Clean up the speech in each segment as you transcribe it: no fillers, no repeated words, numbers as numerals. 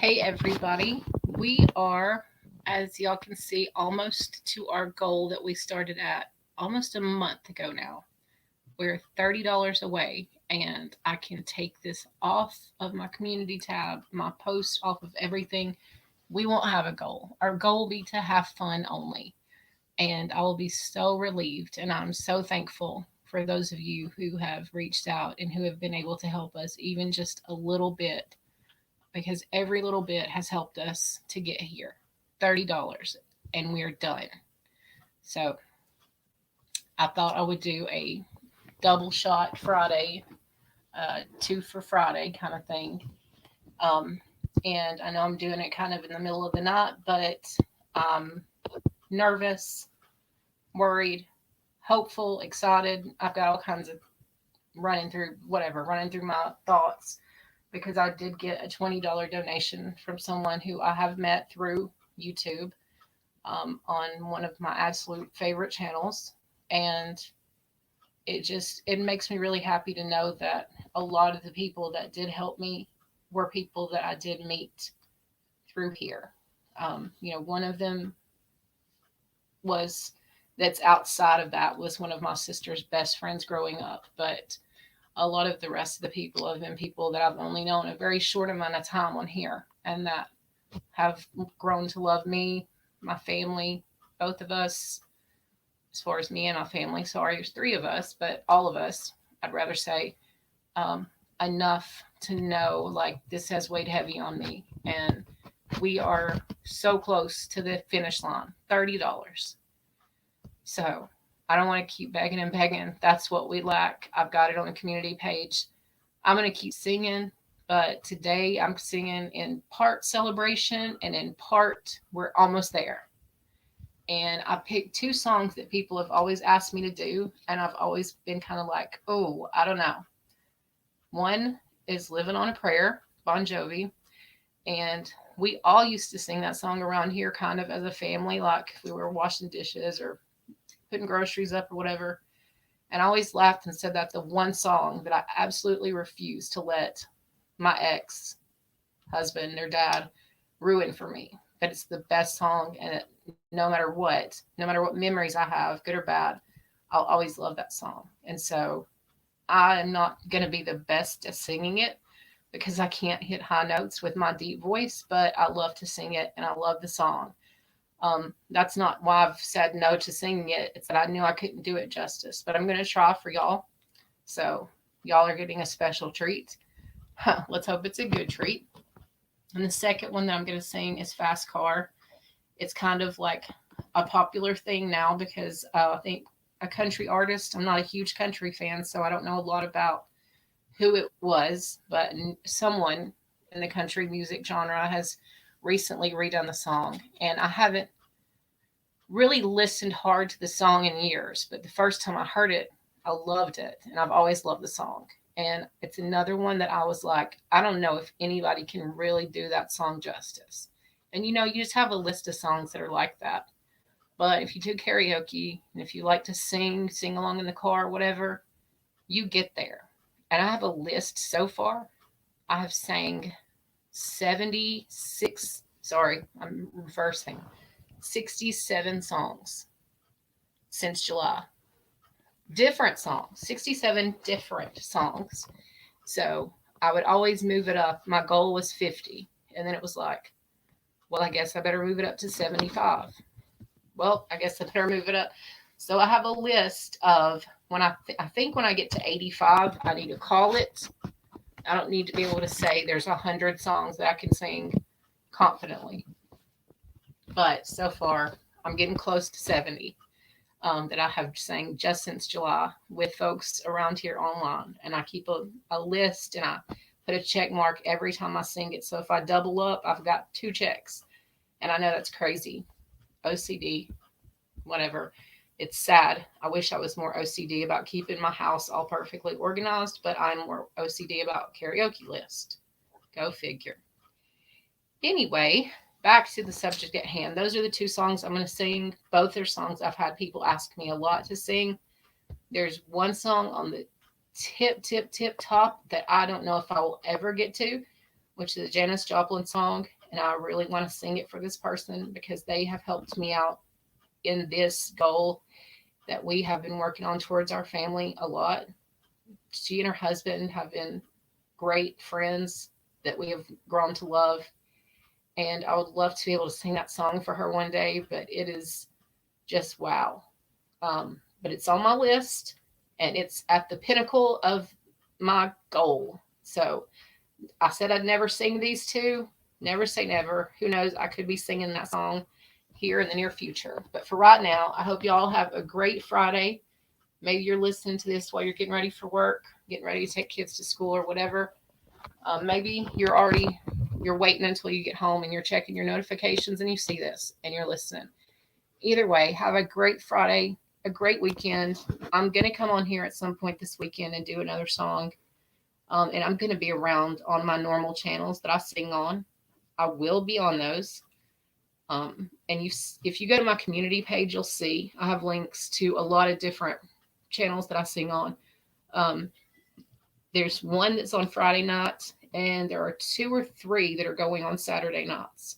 Hey everybody, we are, as y'all can see, almost to our goal that we started at almost a month ago now. We're $30 away, and I can take this off of my community tab, my post off of everything. We won't have a goal. Our goal will be to have fun only, and I will be so relieved, and I'm so thankful for those of you who have reached out and who have been able to help us even just a little bit, because every little bit has helped us to get here. $30 and we're done. So I thought I would do a double shot Friday, two for Friday kind of thing. Um, and I know I'm doing it kind of in the middle of the night, but I'm nervous, worried, hopeful, excited. I've got all kinds of running through my thoughts, because I did get a $20 donation from someone who I have met through YouTube, on one of my absolute favorite channels. And it makes me really happy to know that a lot of the people that did help me were people that I did meet through here. One of them was that's outside of that was one of my sister's best friends growing up, but a lot of the rest of the people have been people that I've only known a very short amount of time on here, and that have grown to love me, my family, both of us. As far as me and my family, sorry, there's three of us, but all of us, I'd rather say, um, enough to know like this has weighed heavy on me, and we are so close to the finish line. $30. So I don't want to keep begging and begging. That's what we lack. I've got it on the community page. I'm going to keep singing, but today I'm singing in part celebration and in part we're almost there. And I picked two songs that people have always asked me to do, and I've always been kind of like, oh, I don't know. One is Living on a Prayer, Bon Jovi, and we all used to sing that song around here kind of as a family, like if we were washing dishes or putting groceries up or whatever. And I always laughed and said that the one song that I absolutely refuse to let my ex husband or dad ruin for me. That it's the best song, and no matter what memories I have, good or bad, I'll always love that song. And so I am not going to be the best at singing it because I can't hit high notes with my deep voice, but I love to sing it and I love the song. That's not why I've said no to singing it. It's that I knew I couldn't do it justice, but I'm going to try for y'all. So y'all are getting a special treat. Let's hope it's a good treat. And the second one that I'm going to sing is Fast Car. It's kind of like a popular thing now because I think a country artist, I'm not a huge country fan, so I don't know a lot about who it was, but someone in the country music genre has recently redone the song. And I haven't really listened hard to the song in years, but the first time I heard it, I loved it. And I've always loved the song. And it's another one that I was like, I don't know if anybody can really do that song justice. And you just have a list of songs that are like that. But if you do karaoke and if you like to sing along in the car, whatever, you get there. And I have a list so far. I have sang 76, sorry, I'm reversing, 67 songs since July. Different songs, 67 different songs. So I would always move it up. My goal was 50. And then it was like, well, I guess I better move it up to 75. Well, I guess I better move it up. So I have a list of I think when I get to 85, I need to call it. I don't need to be able to say there's 100 songs that I can sing confidently. But so far, I'm getting close to 70 that I have sang just since July with folks around here online. And I keep a list, and I put a check mark every time I sing it. So if I double up, I've got 2 checks. And I know that's crazy. OCD, whatever. It's sad. I wish I was more OCD about keeping my house all perfectly organized, but I'm more OCD about karaoke list. Go figure. Anyway, back to the subject at hand. Those are the 2 songs I'm going to sing. Both are songs I've had people ask me a lot to sing. There's one song on the tip top that I don't know if I will ever get to, which is a Janis Joplin song, And I really want to sing it for this person because they have helped me out in this goal that we have been working on towards our family a lot. She and her husband have been great friends that we have grown to love. And I would love to be able to sing that song for her one day, but it is just wow. But it's on my list and it's at the pinnacle of my goal. So I said I'd never sing these two. Never say never. Who knows? I could be singing that song here in the near future. But for right now, I hope y'all have a great Friday. Maybe you're listening to this while you're getting ready for work, getting ready to take kids to school or whatever. Maybe you're waiting until you get home and you're checking your notifications and you see this and you're listening. Either way, have a great Friday, a great weekend. I'm going to come on here at some point this weekend and do another song. And I'm going to be around on my normal channels that I sing on. I will be on those. And if you go to my community page, you'll see I have links to a lot of different channels that I sing on. There's one that's on Friday nights, and there are 2 or 3 that are going on Saturday nights.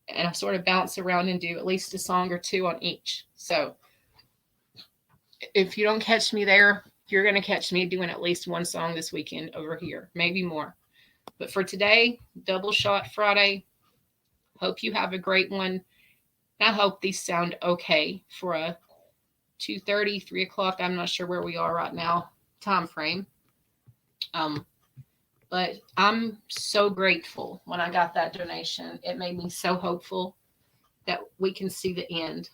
And I sort of bounce around and do at least a song or 2 on each. So if you don't catch me there, you're going to catch me doing at least one song this weekend over here, maybe more. But for today, Double Shot Friday. Hope you have a great one. I hope these sound okay for a 2:30, 3 o'clock. I'm not sure where we are right now, time frame. But I'm so grateful when I got that donation. It made me so hopeful that we can see the end.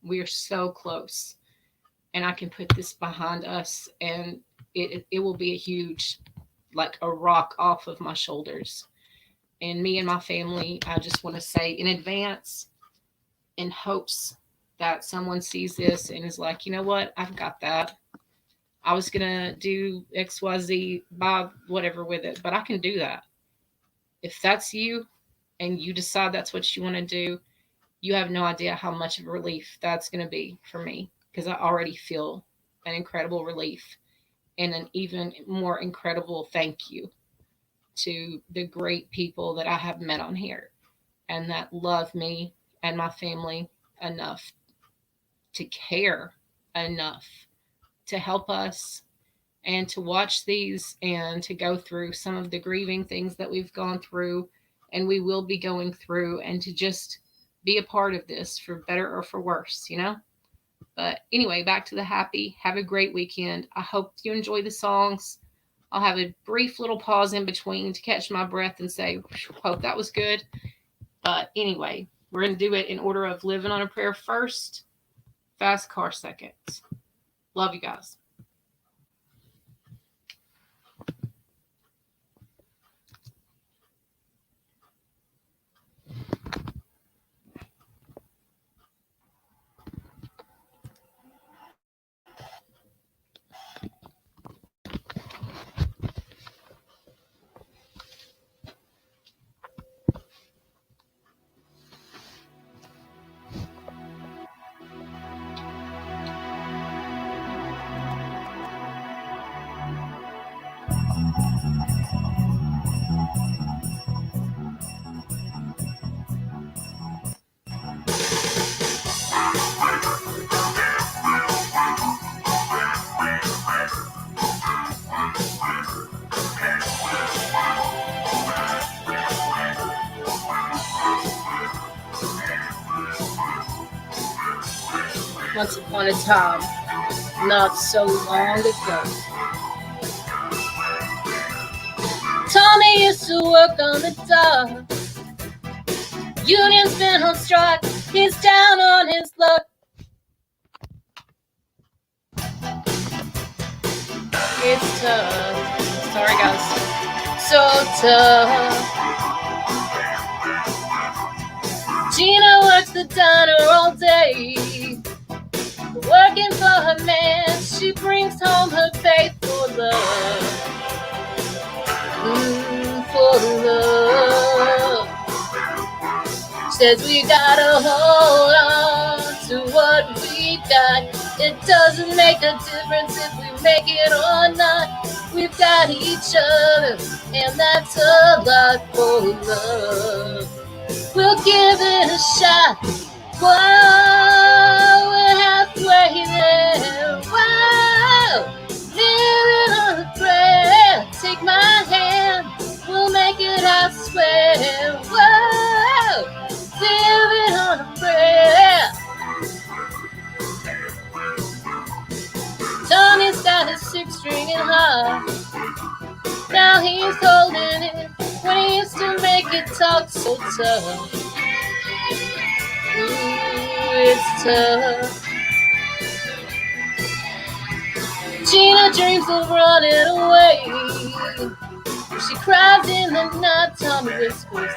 We are so close. And I can put this behind us, and it will be a huge, like a rock off of my shoulders. And me and my family, I just want to say in advance, in hopes that someone sees this and is like, you know what, I've got that. I was going to do XYZ, buy whatever with it, but I can do that. If that's you and you decide that's what you want to do, you have no idea how much of a relief that's going to be for me, because I already feel an incredible relief and an even more incredible thank you to the great people that I have met on here and that love me and my family enough to care enough to help us and to watch these and to go through some of the grieving things that we've gone through and we will be going through, and to just be a part of this for better or for worse, you know? But anyway, back to the happy. Have a great weekend. I hope you enjoy the songs. I'll have a brief little pause in between to catch my breath and say, hope that was good. But anyway, we're going to do it in order of living on a prayer first, fast car second. Love you guys. Once upon a time, not so long ago, Tommy used to work on the dock. Union's been on strike, he's down on his luck. It's tough. Sorry, guys. So tough. Gina works the diner all day, working for her man. She brings home her faithful love. For love. Says we gotta hold on to what we got. It doesn't make a difference if we make it or not. We've got each other, and that's a lot for love. We'll give it a shot. Whoa, we're halfway there. Whoa, living on a prayer. Take my hand, we'll make it, I swear. Whoa, living on a prayer. Tommy's got his 6-string harp. Now he's holding it when he used to make it talk so tough. Ooh, it's tough. Gina dreams of running away. She cries in the night, Tommy whispers,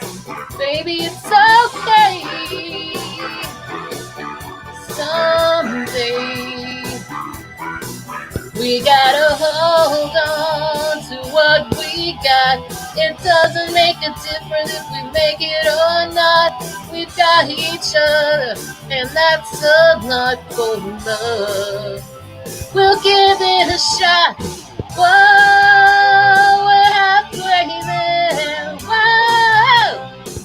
baby, it's okay. Someday we gotta hold on to what we got. It doesn't make a difference if we make it or not. We've got each other, and that's a lot for love. We'll give it a shot. Whoa, we're halfway there. Whoa,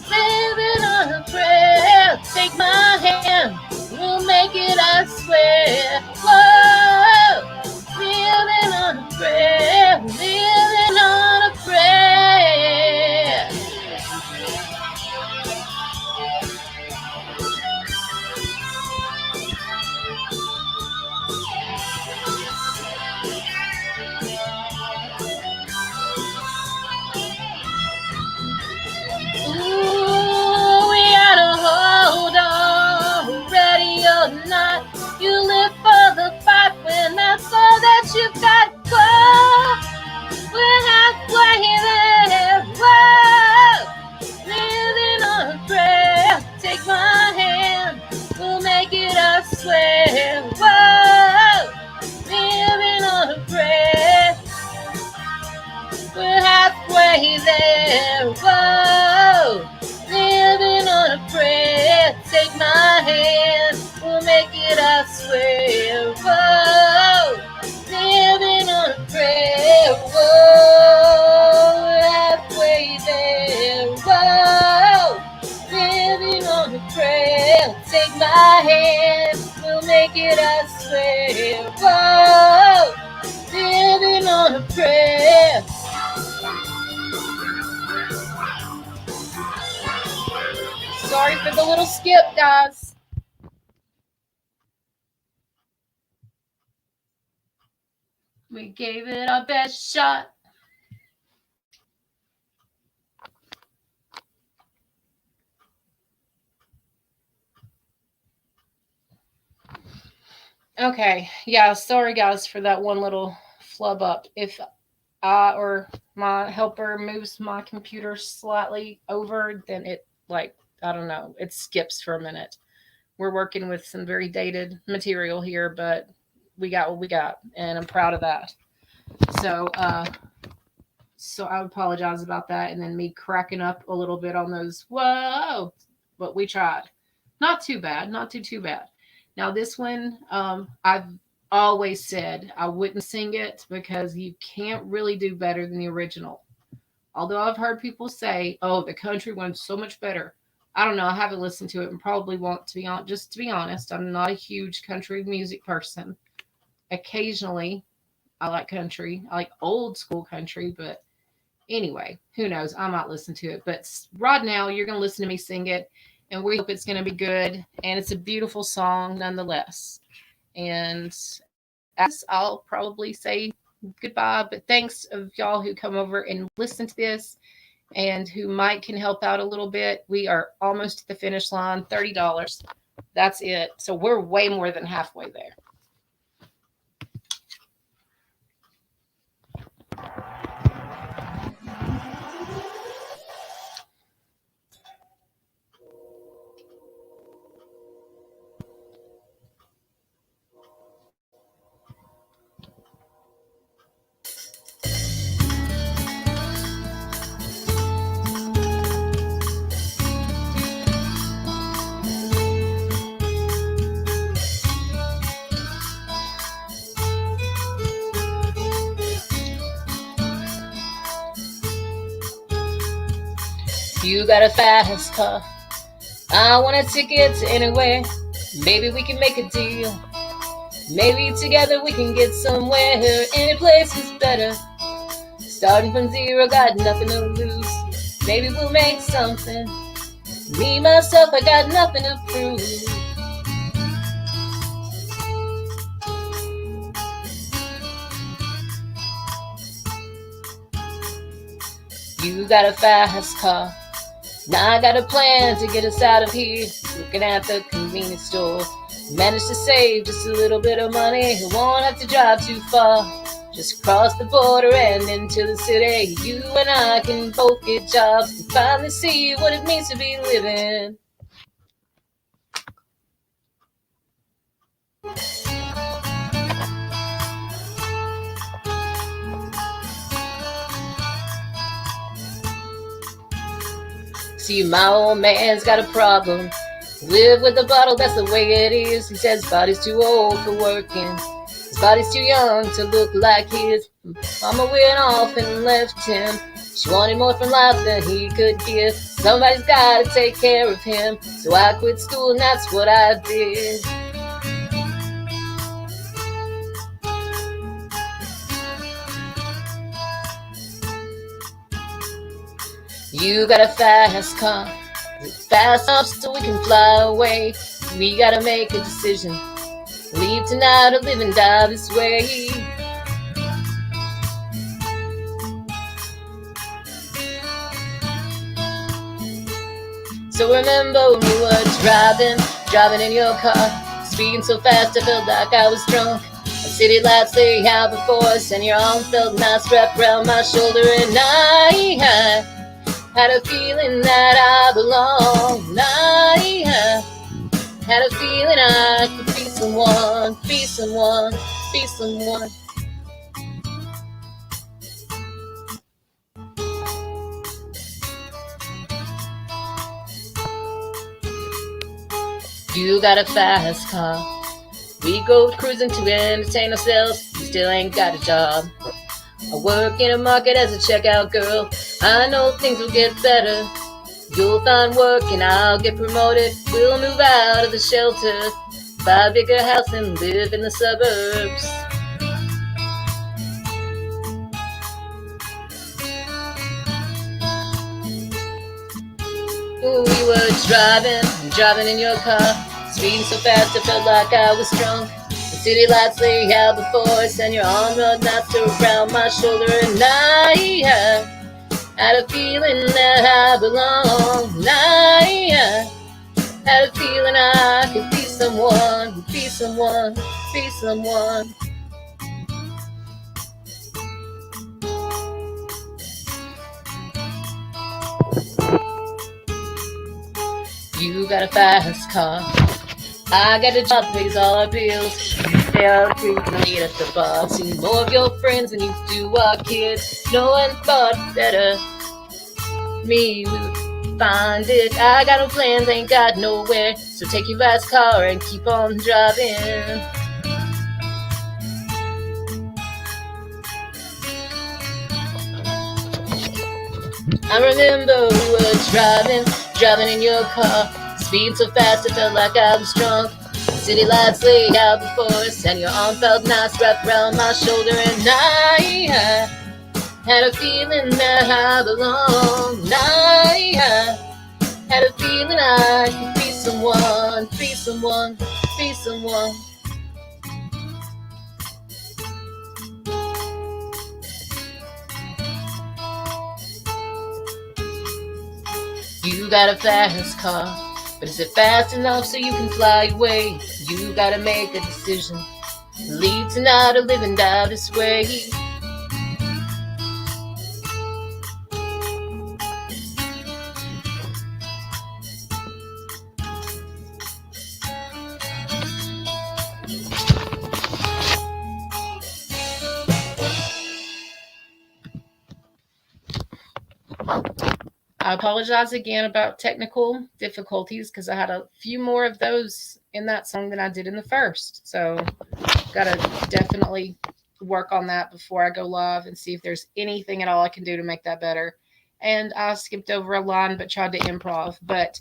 living on a prayer. Take my hand, we'll make it, I swear. Whoa, living on a prayer, living on a prayer. Ooh, we gotta hold on, ready or not. You live for the fight when that's all that you've got. Whoa, we're halfway there. Whoa, living on a prayer. Take my hand, we'll make it, I swear. Whoa, living on a prayer. We're halfway there. Whoa, living on a prayer. Take my hand, we'll make it, I swear. Whoa, living on a prayer. Whoa, we're halfway there. Whoa, living on a prayer. Take my hand, we'll make it, I swear. Whoa, living on a prayer. Sorry for the little skip, guys. We gave it our best shot. Okay, yeah, sorry guys for that one little flub up. If I or my helper moves my computer slightly over, then it, like, I don't know, it skips for a minute. We're working with some very dated material here, but we got what we got, and I'm proud of that. So I apologize about that, and then me cracking up a little bit on those. Whoa, but we tried. Not too bad, not too bad. Now this one, I've always said I wouldn't sing it because you can't really do better than the original. Although I've heard people say, "Oh, the country one's so much better." I don't know. I haven't listened to it and probably won't. To be on, just to be honest, I'm not a huge country music person. Occasionally, I like country. I like old school country, but anyway, who knows? I might listen to it. But right now, you're going to listen to me sing it, and we hope it's going to be good. And it's a beautiful song nonetheless. And as I'll probably say goodbye, but thanks of y'all who come over and listen to this and who might can help out a little bit. We are almost to the finish line, $30. That's it. So we're way more than halfway there. You got a fast car, I want a ticket to anywhere. Maybe we can make a deal. Maybe together we can get somewhere. Any place is better. Starting from zero, got nothing to lose. Maybe we'll make something. Me, myself, I got nothing to prove. You got a fast car. Now I got a plan to get us out of here. Looking at the convenience store. Managed to save just a little bit of money. Won't have to drive too far. Just cross the border and into the city. You and I can both get jobs and finally see what it means to be living. See, my old man's got a problem. Live with the bottle, that's the way it is. He says his body's too old for working. His body's too young to look like his. Mama went off and left him. She wanted more from life than he could give. Somebody's gotta take care of him. So I quit school and that's what I did. You got a fast car. Fast enough so we can fly away. We gotta make a decision. Leave tonight or live and die this way. So remember when we were driving in your car, speeding so fast I felt like I was drunk. The city lights lay out before us, and your arm felt nice wrapped around my shoulder, and I had a feeling that I belonged. I had a feeling I could be someone, be someone, be someone. You got a fast car. We go cruising to entertain ourselves. You still ain't got a job. I work in a market as a checkout girl. I know things will get better. You'll find work and I'll get promoted. We'll move out of the shelter, buy a bigger house and live in the suburbs. Ooh, we were driving in your car, speeding so fast I felt like I was drunk. The city lights lay out before us, and your arm rubbed nice around my shoulder, and I had a feeling that I belonged. I had a feeling I could be someone, be someone, be someone. You got a fast car. I got a job that pays all our bills. Stay out free and eat at the bar. See more of your friends than you do our kids. No one thought better. Me would find it. I got no plans, ain't got nowhere. So take your fast car and keep on driving. I remember we were driving in your car, speeding so fast I felt like I was drunk. The city lights lay out before us, and your arm felt nice wrapped around my shoulder, and I had a feeling that I belonged. I had a feeling I could be someone, be someone, be someone. You got a fast car, but is it fast enough so you can fly away? You gotta make a decision. Leave tonight or live and die this way. I apologize again about technical difficulties because I had a few more of those in that song than I did in the first. So, gotta definitely work on that before I go live and see if there's anything at all I can do to make that better. And I skipped over a line but tried to improv. But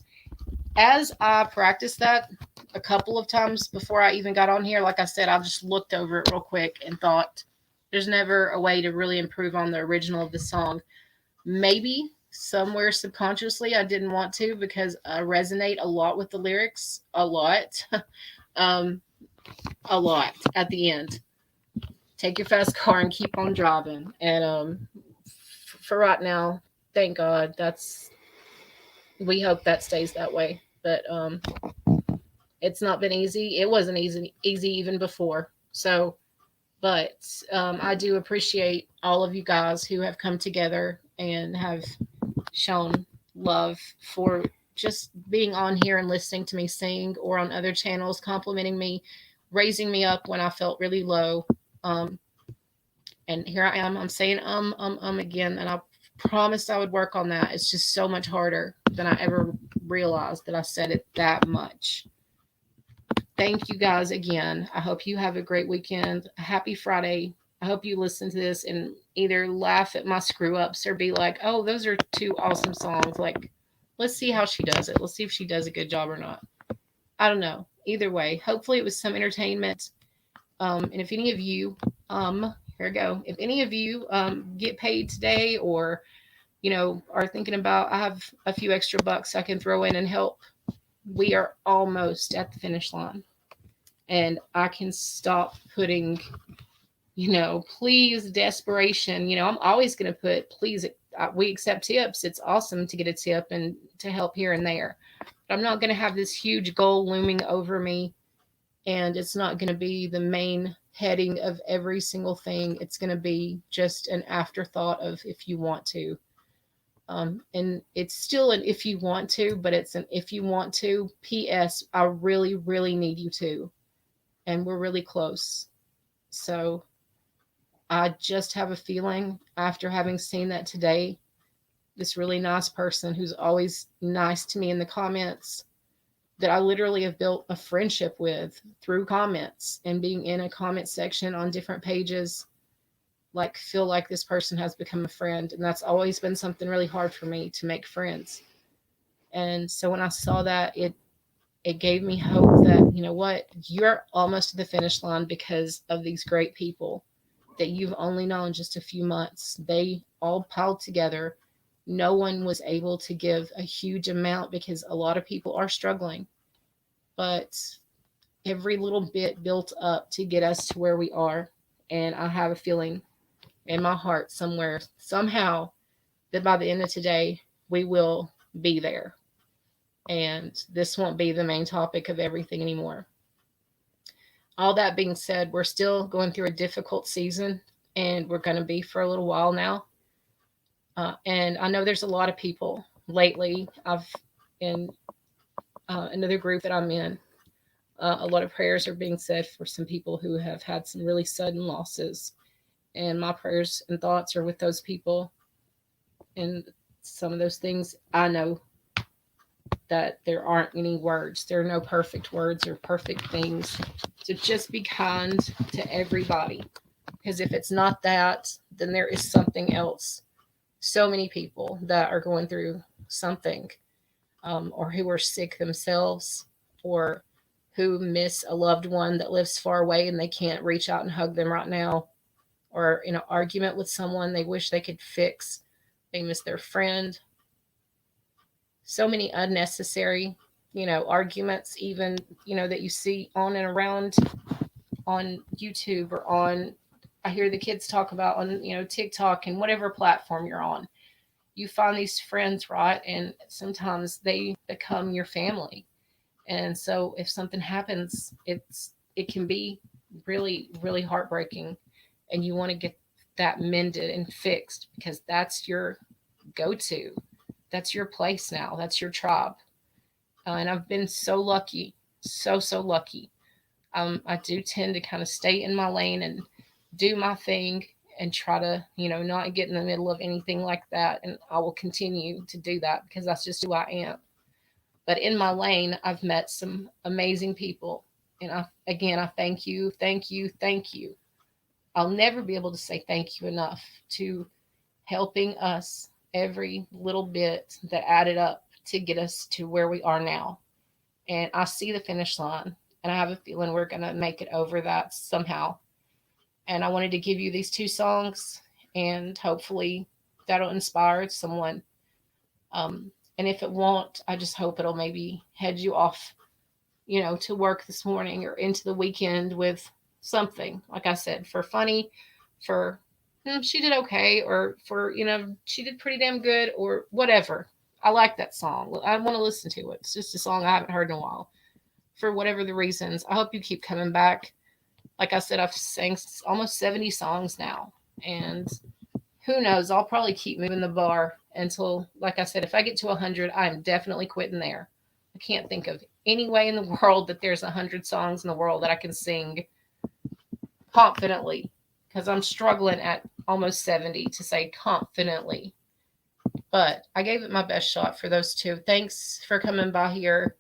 as I practiced that a couple of times before I even got on here, like I said, I just looked over it real quick and thought, there's never a way to really improve on the original of the song. Maybe somewhere subconsciously I didn't want to, because I resonate a lot with the lyrics, a lot, um, a lot at the end. Take your fast car and keep on driving. And for right now, thank God, we hope that stays that way. But it's not been easy. It wasn't easy even before. So, but I do appreciate all of you guys who have come together and have shown love for just being on here and listening to me sing, or on other channels complimenting me, raising me up when I felt really low. Um, and here I am. I'm saying again, and I promised I would work on that. It's just so much harder than I ever realized that I said it that much. Thank you guys again. I hope you have a great weekend. Happy Friday. I hope you listen to this and either laugh at my screw ups or be like, oh, those are two awesome songs. Like, let's see how she does it. Let's see if she does a good job or not. I don't know. Either way, hopefully it was some entertainment. And if any of you, here we go. If any of you get paid today, or, are thinking about, I have a few extra bucks I can throw in and help, we are almost at the finish line. And I can stop putting, please, desperation. I'm always going to put, please, we accept tips. It's awesome to get a tip and to help here and there. But I'm not going to have this huge goal looming over me. And it's not going to be the main heading of every single thing. It's going to be just an afterthought of if you want to. And it's still an if you want to, but it's an if you want to. P.S. I really, really need you to. And we're really close. So I just have a feeling, after having seen that today, this really nice person who's always nice to me in the comments, that I literally have built a friendship with through comments and being in a comment section on different pages, feel like this person has become a friend. And that's always been something really hard for me, to make friends. And so when I saw that, it gave me hope that, you know what, you're almost to the finish line because of these great people that you've only known just a few months. They all piled together. No one was able to give a huge amount because a lot of people are struggling. But every little bit built up to get us to where we are. And I have a feeling in my heart somewhere, somehow, that by the end of today, we will be there. And this won't be the main topic of everything anymore. All that being said, we're still going through a difficult season, and we're going to be for a little while now. And I know there's a lot of people lately. I've in another group that I'm in. A lot of prayers are being said for some people who have had some really sudden losses. And my prayers and thoughts are with those people. And some of those things, I know that there aren't any words. There are no perfect words or perfect things. So just be kind to everybody. Because if it's not that, then there is something else. So many people that are going through something, or who are sick themselves, or who miss a loved one that lives far away and they can't reach out and hug them right now, or in an argument with someone they wish they could fix. They miss their friend. So many unnecessary, arguments, even, that you see on and around on YouTube, or I hear the kids talk about on, TikTok and whatever platform you're on. You find these friends, right? And sometimes they become your family. And so if something happens, it can be really, really heartbreaking. And you want to get that mended and fixed, because that's your go-to. That's your place now. That's your tribe. And I've been so lucky, so lucky. I do tend to kind of stay in my lane and do my thing and try to, not get in the middle of anything like that. And I will continue to do that because that's just who I am. But in my lane, I've met some amazing people. And I thank you, thank you, thank you. I'll never be able to say thank you enough to helping us every little bit that added up to get us to where we are now. and I see the finish line, and I have a feeling we're going to make it over that somehow. And I wanted to give you these two songs, and hopefully that'll inspire someone. And if it won't, I just hope it'll maybe head you off, to work this morning or into the weekend with something, like I said, for funny, for she did okay, or for, she did pretty damn good, or whatever. I like that song. I want to listen to it. It's just a song I haven't heard in a while. For whatever the reasons, I hope you keep coming back. Like I said, I've sang almost 70 songs now. And who knows, I'll probably keep moving the bar until, like I said, if I get to 100, I'm definitely quitting there. I can't think of any way in the world that there's 100 songs in the world that I can sing confidently, because I'm struggling at almost 70 to say confidently. But I gave it my best shot for those two. Thanks for coming by here.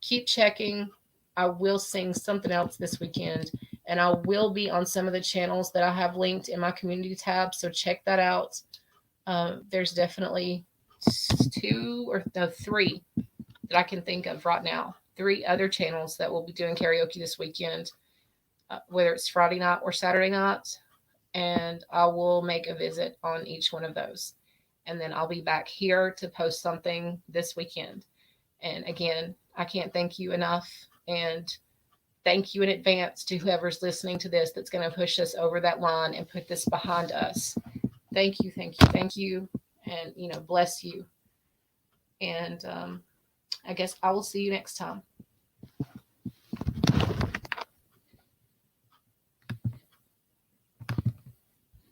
Keep checking. I will sing something else this weekend, and I will be on some of the channels that I have linked in my community tab, so check that out. There's definitely three that I can think of right now. 3 other channels that will be doing karaoke this weekend, whether it's Friday night or Saturday night, and I will make a visit on each one of those. And then I'll be back here to post something this weekend. And again, I can't thank you enough. And thank you in advance to whoever's listening to this that's going to push us over that line and put this behind us. Thank you, thank you, thank you. And, bless you. And I guess I will see you next time.